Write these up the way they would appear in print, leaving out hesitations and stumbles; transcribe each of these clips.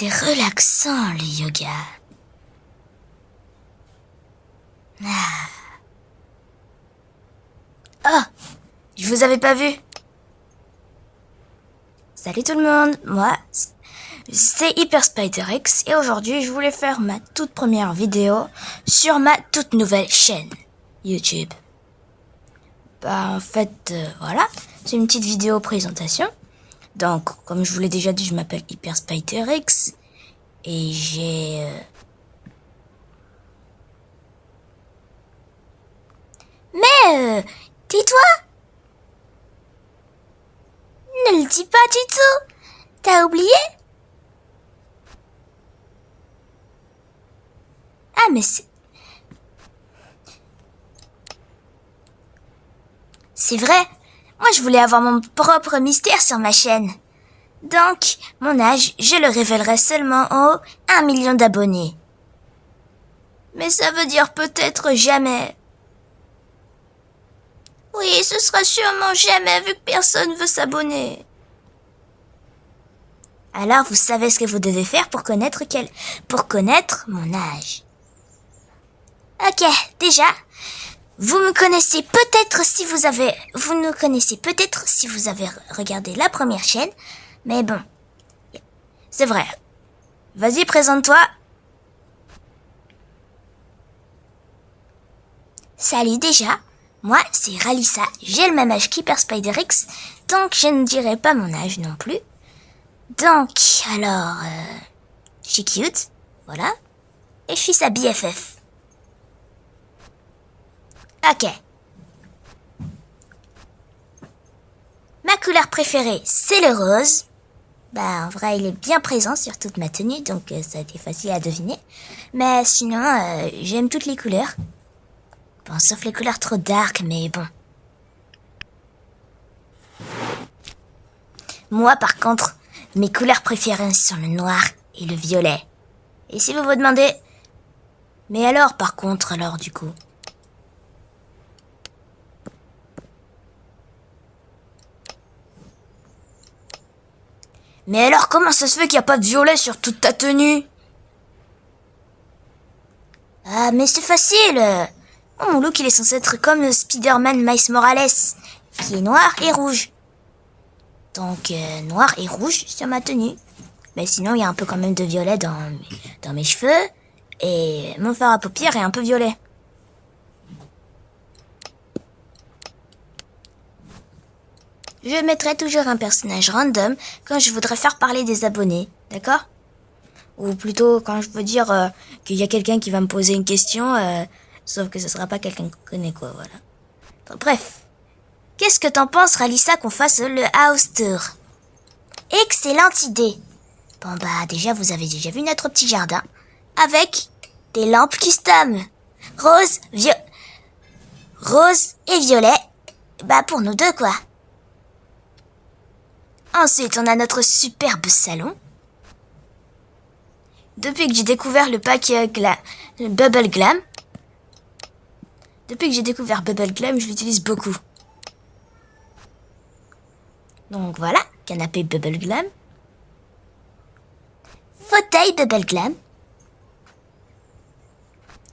c'est relaxant le yoga. Oh, je vous avais pas vu. Salut tout le monde, moi c'est Hyper Spider X et aujourd'hui je voulais faire ma toute première vidéo sur ma toute nouvelle chaîne YouTube. En fait, voilà, c'est une petite vidéo présentation. Donc, comme je vous l'ai déjà dit, je m'appelle Hyper Spider X et j'ai... Mais, tais-toi! Ne le dis pas du tout! T'as oublié? Ah, mais c'est vrai! Moi, je voulais avoir mon propre mystère sur ma chaîne. Donc, mon âge, je le révélerai seulement aux 1 million d'abonnés. Mais ça veut dire peut-être jamais. Oui, ce sera sûrement jamais vu que personne veut s'abonner. Alors, vous savez ce que vous devez faire pour connaître mon âge. Ok, déjà, vous nous connaissez peut-être si vous avez regardé la première chaîne, mais bon, c'est vrai. Vas-y, présente-toi. Salut déjà, moi c'est Ralissa, j'ai le même âge qu'Hyper Spider X, donc je ne dirai pas mon âge non plus. Donc, alors, je suis cute, voilà, et je suis sa BFF. Ok. Ma couleur préférée, c'est le rose. Bah, en vrai, il est bien présent sur toute ma tenue, donc ça a été facile à deviner. Mais sinon, j'aime toutes les couleurs. Bon, sauf les couleurs trop dark, mais bon. Moi, par contre, mes couleurs préférées sont le noir et le violet. Et si vous vous demandez... Mais alors, par contre, du coup... Mais alors, comment ça se fait qu'il n'y a pas de violet sur toute ta tenue? Ah, mais c'est facile. Mon look, il est censé être comme le Spider-Man Miles Morales, qui est noir et rouge. Donc, noir et rouge sur ma tenue. Mais sinon, il y a un peu quand même de violet dans mes cheveux. Et mon fard à paupières est un peu violet. Je mettrai toujours un personnage random quand je voudrais faire parler des abonnés, d'accord? Ou plutôt quand je veux dire qu'il y a quelqu'un qui va me poser une question, sauf que ce sera pas quelqu'un qu'on connaît, quoi, voilà. Donc, bref. Qu'est-ce que t'en penses, Ralissa, qu'on fasse le house tour? Excellente idée. Bon bah déjà, vous avez déjà vu notre petit jardin avec des lampes custom. Rose et violet. Bah pour nous deux, quoi. Ensuite, on a notre superbe salon. Depuis que j'ai découvert le pack Bubble Glam, je l'utilise beaucoup. Donc voilà, canapé Bubble Glam. Fauteuil Bubble Glam.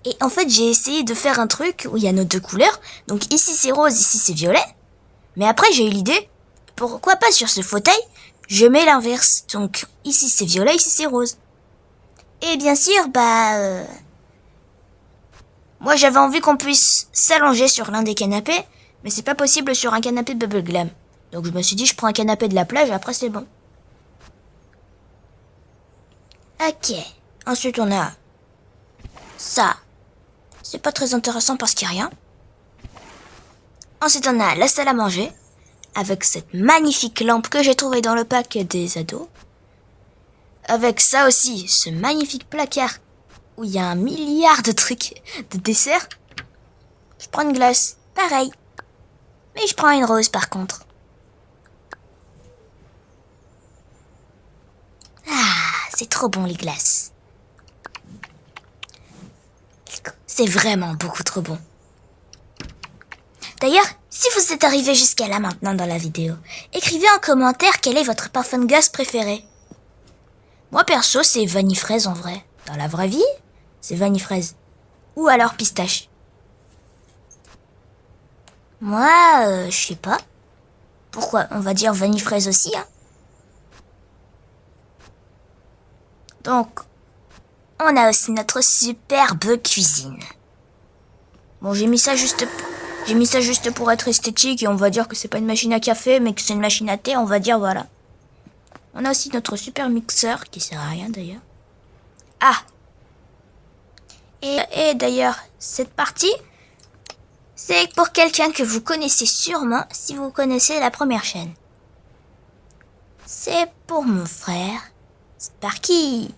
Et en fait, j'ai essayé de faire un truc où il y a nos deux couleurs. Donc ici c'est rose, ici c'est violet. Mais après j'ai eu l'idée, pourquoi pas sur ce fauteuil, je mets l'inverse. Donc ici c'est violet, ici c'est rose. Et bien sûr, moi j'avais envie qu'on puisse s'allonger sur l'un des canapés, mais c'est pas possible sur un canapé Bubble Glam. Donc je me suis dit, je prends un canapé de la plage, après c'est bon. Ok. Ensuite on a ça. C'est pas très intéressant parce qu'il n'y a rien. Ensuite on a la salle à manger, avec cette magnifique lampe que j'ai trouvée dans le pack des ados. Avec ça aussi, ce magnifique placard où il y a 1 milliard de trucs, de desserts. Je prends une glace, pareil. Mais je prends une rose par contre. Ah, c'est trop bon les glaces. C'est vraiment beaucoup trop bon. D'ailleurs, si vous êtes arrivé jusqu'à là maintenant dans la vidéo, écrivez en commentaire quel est votre parfum de glace préféré. Moi perso, c'est vanille fraise en vrai. Dans la vraie vie, c'est vanille fraise. Ou alors pistache. Moi, je sais pas. Pourquoi? On va dire vanille fraise aussi, hein. Donc, on a aussi notre superbe cuisine. Bon, j'ai mis ça juste pour être esthétique et on va dire que c'est pas une machine à café, mais que c'est une machine à thé, on va dire voilà. On a aussi notre super mixeur qui sert à rien d'ailleurs. Ah! Et d'ailleurs, cette partie, c'est pour quelqu'un que vous connaissez sûrement si vous connaissez la première chaîne. C'est pour mon frère, Sparky.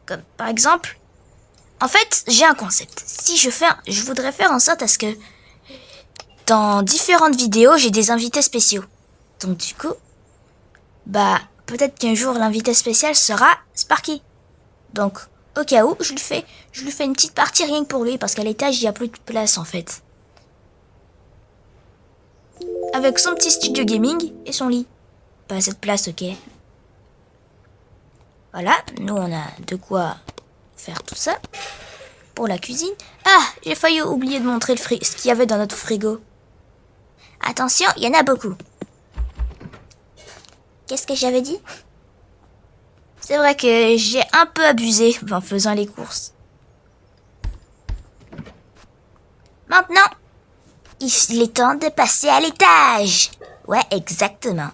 Comme par exemple, en fait, j'ai un concept. Je voudrais faire en sorte à ce que dans différentes vidéos, j'ai des invités spéciaux. Donc du coup, peut-être qu'un jour l'invité spécial sera Sparky. Donc au cas où, je lui fais une petite partie rien que pour lui parce qu'à l'étage il y a plus de place en fait. Avec son petit studio gaming et son lit. Pas assez de place, ok. Voilà, nous on a de quoi faire tout ça. Pour la cuisine. Ah, j'ai failli oublier de montrer ce qu'il y avait dans notre frigo. Attention, il y en a beaucoup. Qu'est-ce que j'avais dit? C'est vrai que j'ai un peu abusé en faisant les courses. Maintenant, il est temps de passer à l'étage. Ouais, exactement.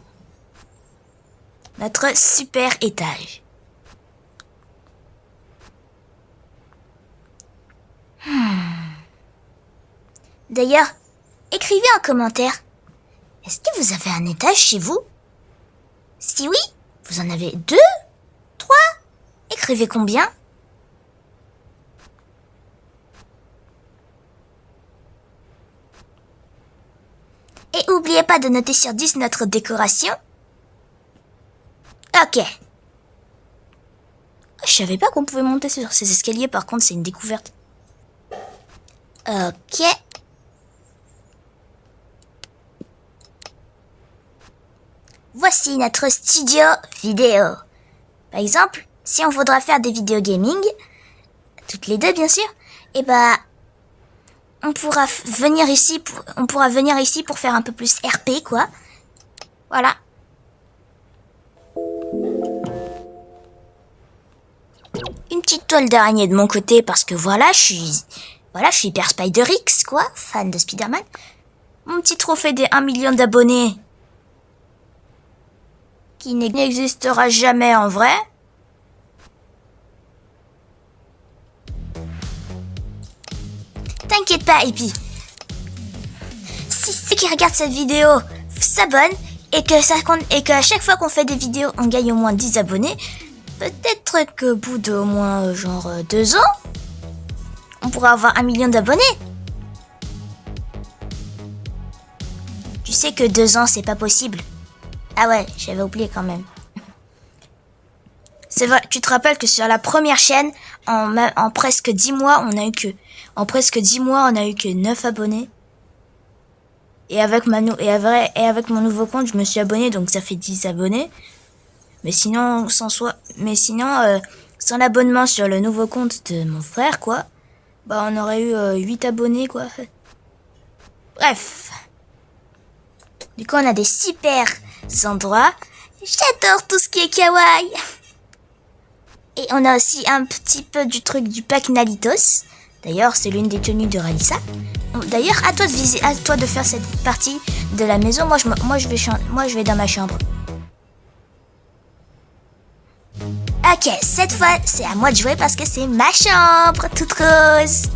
Notre super étage. D'ailleurs, écrivez en commentaire. Est-ce que vous avez un étage chez vous? Si oui, vous en avez 2, 3? Écrivez combien? Et n'oubliez pas de noter sur 10 notre décoration. Ok. Je savais pas qu'on pouvait monter sur ces escaliers, par contre c'est une découverte. Ok. Voici notre studio vidéo. Par exemple, si on voudra faire des vidéos gaming, toutes les deux bien sûr, on pourra venir ici pour faire un peu plus RP quoi. Voilà. Une petite toile d'araignée de mon côté parce que voilà, je suis hyper Spider-X quoi, fan de Spider-Man. Mon petit trophée des 1 million d'abonnés qui n'existera jamais en vrai. T'inquiète pas, Epi. Si ceux qui regardent cette vidéo s'abonnent et qu'à chaque fois qu'on fait des vidéos, on gagne au moins 10 abonnés, peut-être qu'au bout d'au moins 2 ans, on pourra avoir 1 million d'abonnés. Tu sais que 2 ans, c'est pas possible. Ah ouais, j'avais oublié quand même. C'est vrai, tu te rappelles que sur la première chaîne, en presque 10 mois, on a eu que 9 abonnés. Et avec mon nouveau compte, je me suis abonné, donc ça fait 10 abonnés. Mais sinon, sans l'abonnement sur le nouveau compte de mon frère, quoi, on aurait eu 8 abonnés, quoi. Bref. Du coup, on a des super endroits. J'adore tout ce qui est kawaii. Et on a aussi un petit peu du truc du pack Nalitos. D'ailleurs, c'est l'une des tenues de Ralissa. D'ailleurs, à toi de faire cette partie de la maison. Moi, je vais dans ma chambre. Ok, cette fois, c'est à moi de jouer parce que c'est ma chambre, toute rose.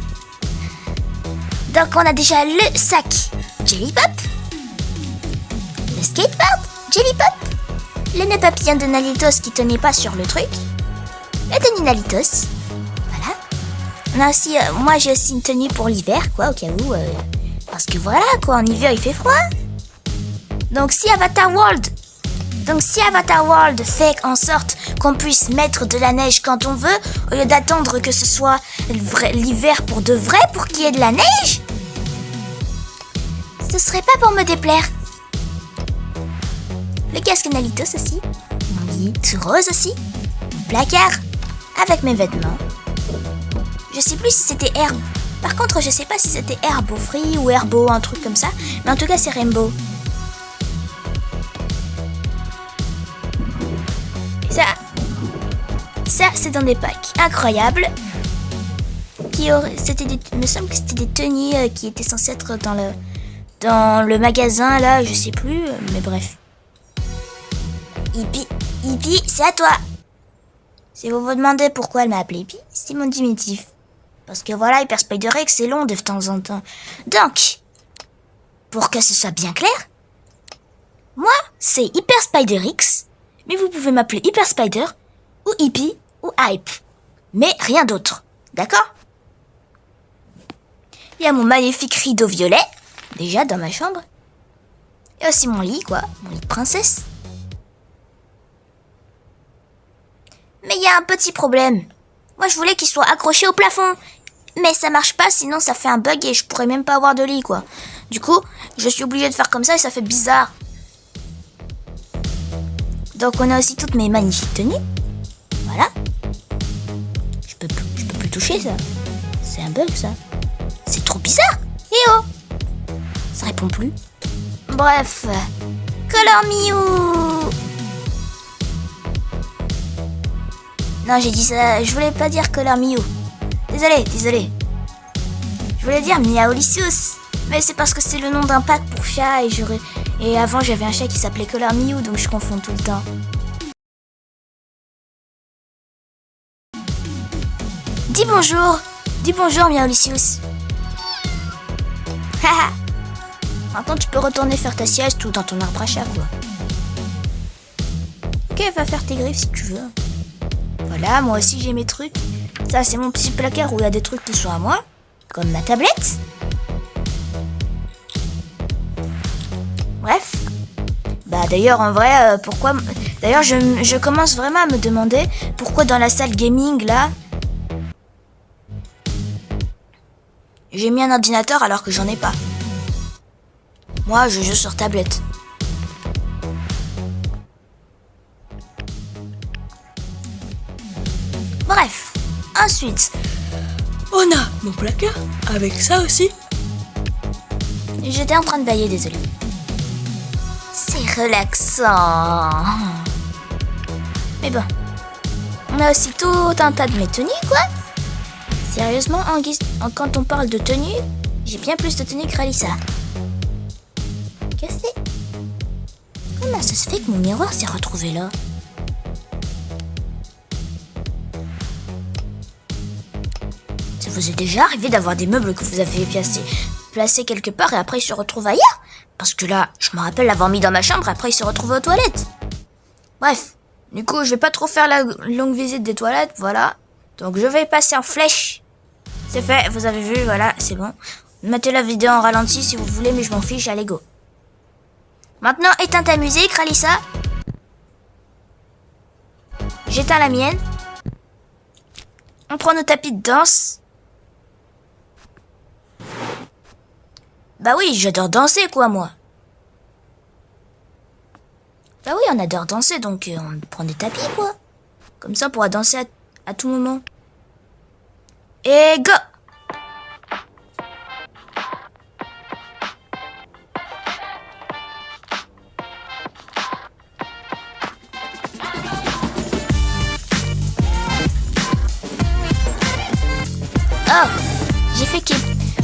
Donc, on a déjà le sac Jelly Pop, le skateboard Jelly Pop, le nœud papillon de Nalitos qui tenait pas sur le truc, la tenue Nalitos. Voilà. On a aussi, moi j'ai aussi une tenue pour l'hiver, quoi, au cas où. Parce que voilà, quoi, en hiver il fait froid. Donc si Avatar World fait en sorte qu'on puisse mettre de la neige quand on veut, au lieu d'attendre que ce soit l'hiver pour de vrai, pour qu'il y ait de la neige, ce serait pas pour me déplaire. Le casque Nalitos aussi. lit, tout rose aussi. Mon placard, avec mes vêtements. Je sais plus si c'était herbe. Par contre, je sais pas si c'était herbe free ou herbo, un truc comme ça. Mais en tout cas, c'est rainbow. Et ça c'est dans des packs incroyables. Il me semble que c'était des tenues qui étaient censées être dans le magasin là, je sais plus, mais bref. Hippie, c'est à toi. Si vous vous demandez pourquoi elle m'a appelé Hippie, c'est mon diminutif. Parce que voilà, Hyper Spider X, c'est long de temps en temps. Donc, pour que ce soit bien clair, moi, c'est Hyper Spider X, mais vous pouvez m'appeler Hyper Spider, ou Hippie, ou Hype. Mais rien d'autre, d'accord? Il y a mon magnifique rideau violet, déjà dans ma chambre. Et aussi mon lit, quoi, mon lit de princesse. Mais il y a un petit problème. Moi, je voulais qu'il soit accroché au plafond. Mais ça marche pas, sinon ça fait un bug et je pourrais même pas avoir de lit, quoi. Du coup, je suis obligée de faire comme ça et ça fait bizarre. Donc, on a aussi toutes mes magnifiques tenues. Voilà. Je peux plus toucher ça. C'est un bug, ça. C'est trop bizarre. Eh oh! Ça répond plus. Bref. Color Miou! Non, j'ai dit ça. Je voulais pas dire Color Miou. Désolé. Je voulais dire Miaolicious. Mais c'est parce que c'est le nom d'un pack pour chat et avant j'avais un chat qui s'appelait Color Miou, donc je confonds tout le temps. Dis bonjour Miaolicious. Haha. Maintenant tu peux retourner faire ta sieste ou dans ton arbre à chat, quoi. Ok, va faire tes griffes si tu veux. Voilà, moi aussi j'ai mes trucs. Ça c'est mon petit placard où il y a des trucs qui sont à moi, comme ma tablette. Bref. Bah d'ailleurs en vrai, pourquoi... D'ailleurs je commence vraiment à me demander pourquoi dans la salle gaming là... J'ai mis un ordinateur alors que j'en ai pas. Moi je joue sur tablette. Bref. Ensuite, on a mon placard avec ça aussi. J'étais en train de bailler, désolé. C'est relaxant. Mais bon, on a aussi tout un tas de mes tenues, quoi. Sérieusement, quand on parle de tenues, j'ai bien plus de tenues que Ralissa. Qu'est-ce que c'est? Comment ça se fait que mon miroir s'est retrouvé là? Ça vous est déjà arrivé d'avoir des meubles que vous avez placés quelque part et après ils se retrouvent ailleurs? Parce que là, je me rappelle l'avoir mis dans ma chambre et après ils se retrouvent aux toilettes. Bref, du coup, je vais pas trop faire la longue visite des toilettes, voilà. Donc je vais passer en flèche. C'est fait, vous avez vu, voilà, c'est bon. Mettez la vidéo en ralenti si vous voulez, mais je m'en fiche, allez go. Maintenant, éteins ta musique, Ralissa. J'éteins la mienne. On prend nos tapis de danse. Bah oui, j'adore danser, quoi, moi. Bah oui, on adore danser, donc on prend des tapis, quoi. Comme ça, on pourra danser à tout moment. Et go!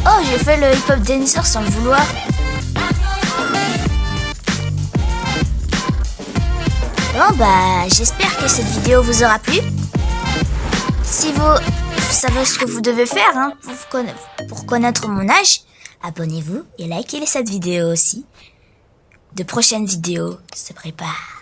Oh, j'ai fait le hip-hop dancer sans le vouloir. Bon bah, j'espère que cette vidéo vous aura plu. Si vous savez ce que vous devez faire hein, pour connaître mon âge, abonnez-vous et likez cette vidéo aussi. De prochaines vidéos se préparent.